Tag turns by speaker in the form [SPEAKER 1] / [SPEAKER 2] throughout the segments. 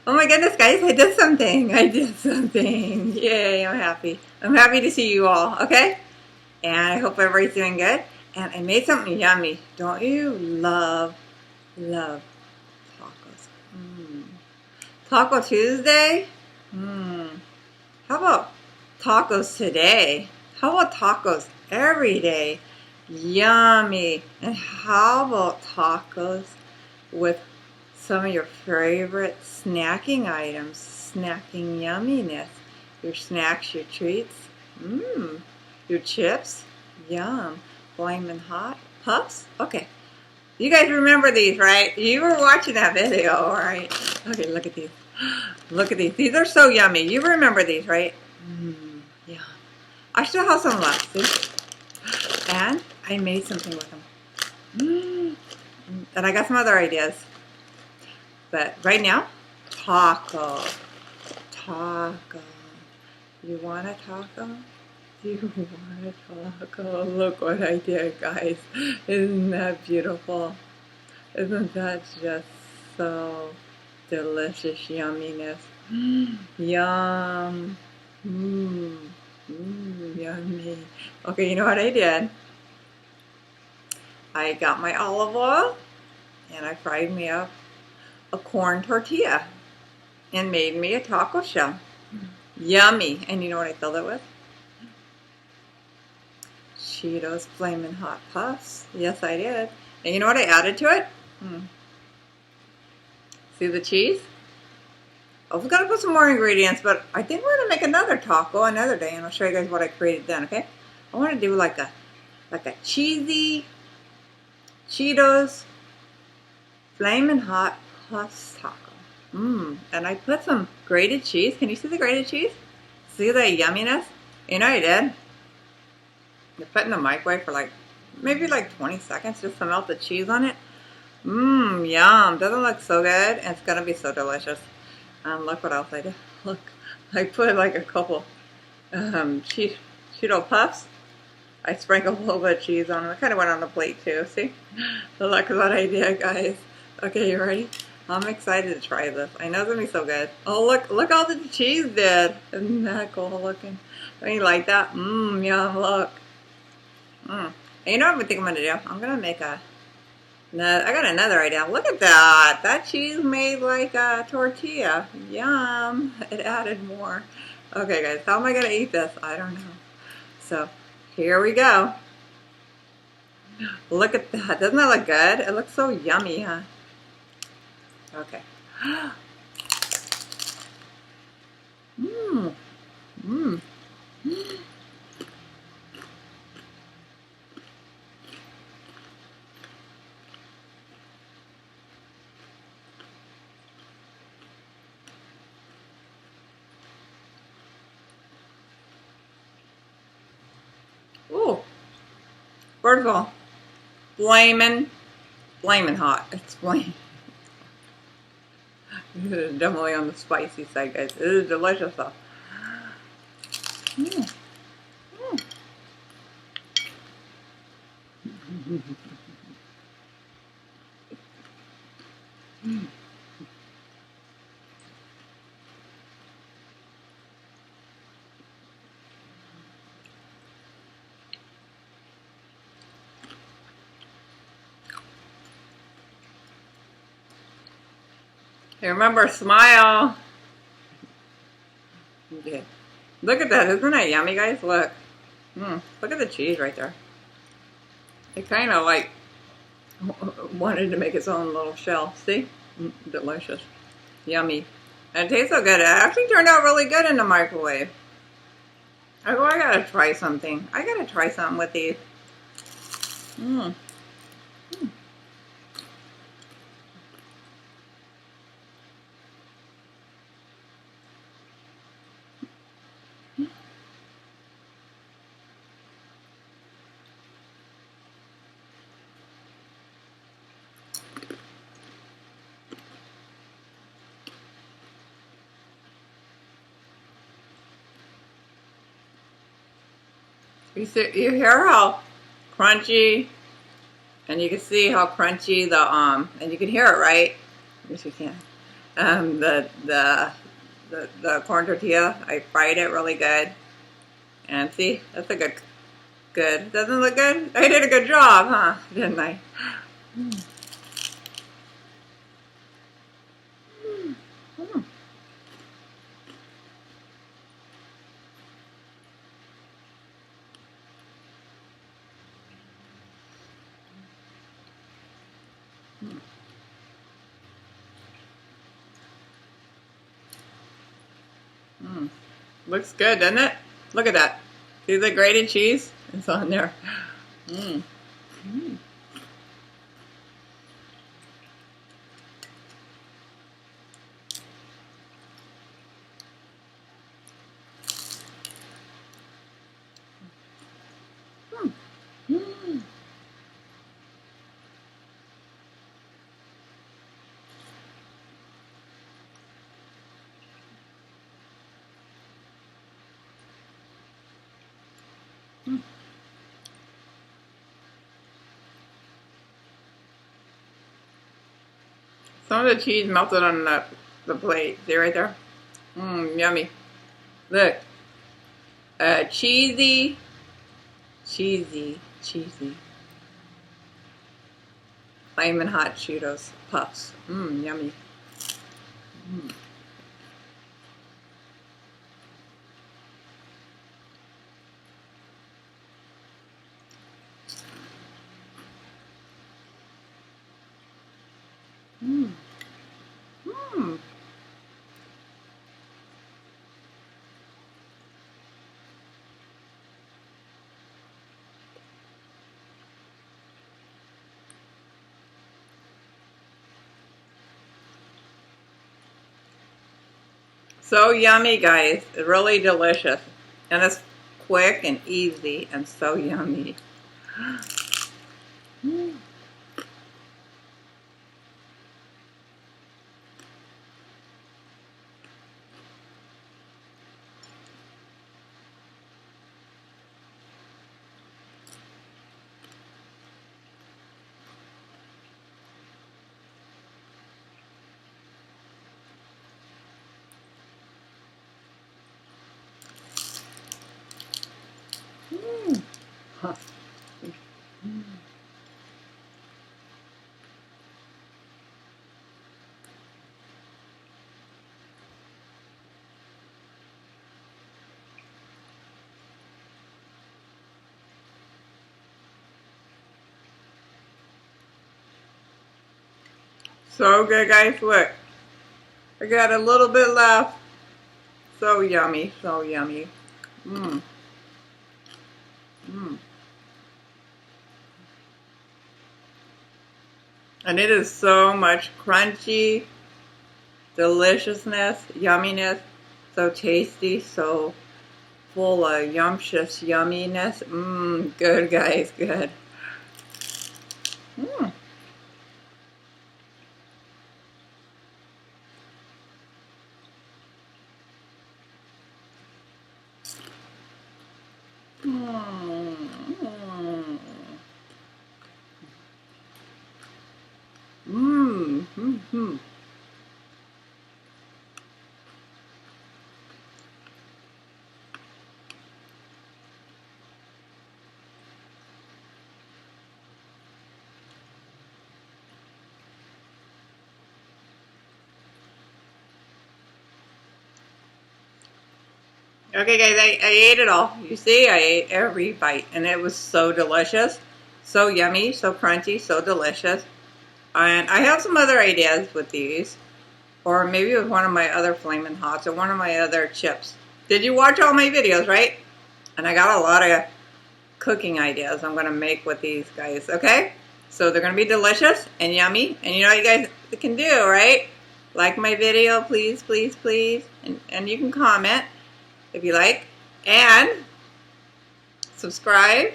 [SPEAKER 1] Oh my goodness, guys, I did something. I did something. Yay, I'm happy. I'm happy to see you all, okay? And I hope everybody's doing good. And I made something yummy. Don't you love tacos? Taco Tuesday? How about tacos today? How about tacos every day? Yummy. And how about tacos with some of your favorite snacking items? Snacking yumminess. Your snacks, your treats. Your chips. Yum. Flamin' hot. Puffs? Okay. You guys remember these, right? You were watching that video, right? Okay, look at these. Look at these. These are so yummy. You remember these, right? Yeah. I still have some left, see? And I made something with them. And I got some other ideas. But right now, taco. Taco. You want a taco? You want a taco? Look what I did, guys. Isn't that beautiful? Isn't that just so delicious yumminess? Yum. Yummy. Okay, you know what I did? I got my olive oil and I fried me up a corn tortilla and made me a taco shell. Yummy. And you know what I filled it with? Cheetos Flamin' Hot Puffs. Yes, I did. And you know what I added to it? See the cheese? I was going to put some more ingredients, but I think we're going to make another taco another day, and I'll show you guys what I created then, okay? I want to do like a cheesy Cheetos Flamin' Hot Puffs taco. And I put some grated cheese. Can you see the grated cheese? See the yumminess? You know I did? You put it in the microwave for maybe 20 seconds just to melt the cheese on it. Yum. Doesn't it look so good? And it's going to be so delicious. Look what else I did. Look, I put a couple Cheeto Puffs. I sprinkled a little bit of cheese on them. It kind of went on the plate too, see? Look what I did, guys. Okay, you ready? I'm excited to try this. I know it's going to be so good. Oh, look all the cheese did. Isn't that cool looking? Don't you like that? Yum, look. And you know what I think I'm going to do? I'm going to make I got another idea. Look at that. That cheese made like a tortilla. Yum. It added more. Okay, guys. How am I going to eat this? I don't know. So, here we go. Look at that. Doesn't that look good? It looks so yummy, huh? Okay. Ooh. First of all, flaming hot. It's flaming. This is definitely on the spicy side, guys. It is delicious though. Hey, remember, smile. Okay. Look at that. Isn't that yummy, guys? Look. Look at the cheese right there. It kind of wanted to make its own little shell. See? Delicious. Yummy. And it tastes so good. It actually turned out really good in the microwave. I gotta try something. I gotta try something with these. You hear how crunchy, and you can see how crunchy and you can hear it, right? Yes, you can. the corn tortilla. I fried it really good. And see, that's a good. Doesn't it look good? I did a good job, huh? Didn't I? Mm. Mm. Mm. Mm. Looks good, doesn't it? Look at that. See the grated cheese? It's on there. Mm. Mm. Mm. Mm. Mm. Some of the cheese melted on the plate. See right there? Mmm, yummy. Look. Cheesy. Flamin' hot Cheetos puffs. Mmm, yummy. Mm. Mm. Mm. So yummy, guys. Really delicious. And it's quick and easy and so yummy. Mm. Mm. Huh. Mm. So good, guys. Look. I got a little bit left. So yummy. So yummy. Mmm. Mmm. And it is so much crunchy deliciousness, yumminess, so tasty, so full of yumptious yumminess. Mmm, good guys, good. Mmm. Mmm. Mmm. Mmm. Okay, guys, I ate it all. You see, I ate every bite, and it was so delicious, so yummy, so crunchy, so delicious. And I have some other ideas with these, or maybe with one of my other Flamin' Hots, or one of my other chips. Did you watch all my videos, right? And I got a lot of cooking ideas I'm going to make with these guys, okay? So they're going to be delicious and yummy, and you know what you guys can do, right? Like my video, please, please, please, and you can comment if you like, and subscribe,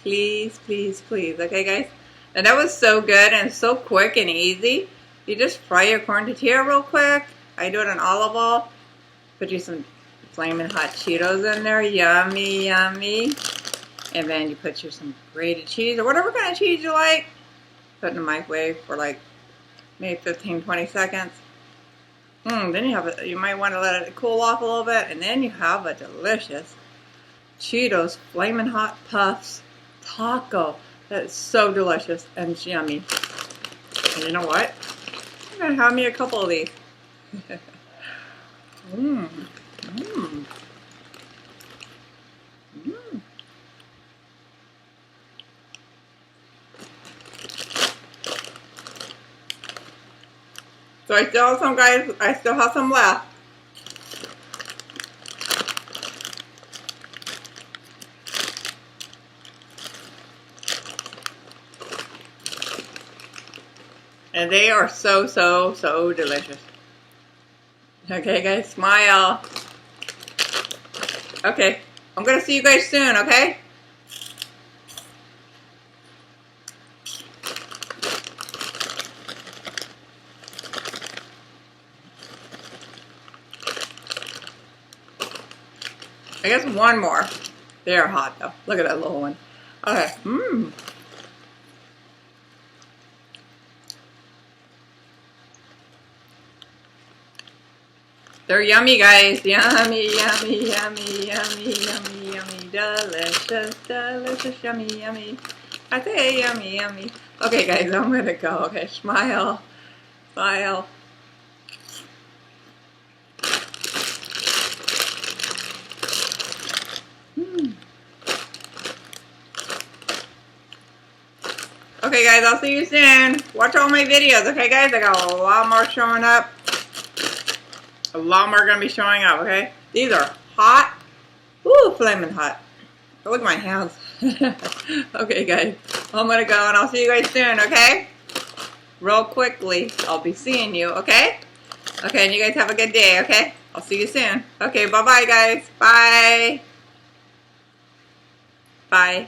[SPEAKER 1] please, please, please, okay guys? And that was so good and so quick and easy. You just fry your corn tortilla real quick. I do it in olive oil. Put you some Flamin' hot Cheetos in there, yummy, yummy. And then you put some grated cheese or whatever kind of cheese you like. Put it in the microwave for like maybe 15-20 seconds. Then you might want to let it cool off a little bit, and then you have a delicious Cheetos Flamin' Hot Puffs taco. That is so delicious and yummy. And you know what? I'm gonna have me a couple of these. Mmm. Mmm. Mmm. So I still have some, guys. I still have some left. And they are so, so, so delicious. Okay, guys, smile. Okay, I'm gonna see you guys soon, okay? I guess one more. They are hot though. Look at that little one. Okay. Mmm. They're yummy, guys. Yummy, yummy, yummy, yummy, yummy, yummy. Delicious, delicious, yummy, yummy. I say yummy, yummy. Okay, guys, I'm gonna go. Okay, smile. Smile. Okay, guys, I'll see you soon. Watch all my videos, okay, guys? I got a lot more showing up. A lot more gonna be showing up, okay? These are hot. Woo, flaming hot. Look at my hands. Okay, guys. I'm gonna go and I'll see you guys soon, okay? Real quickly. I'll be seeing you, okay? Okay, and you guys have a good day, okay? I'll see you soon. Okay, bye-bye, guys. Bye. Bye.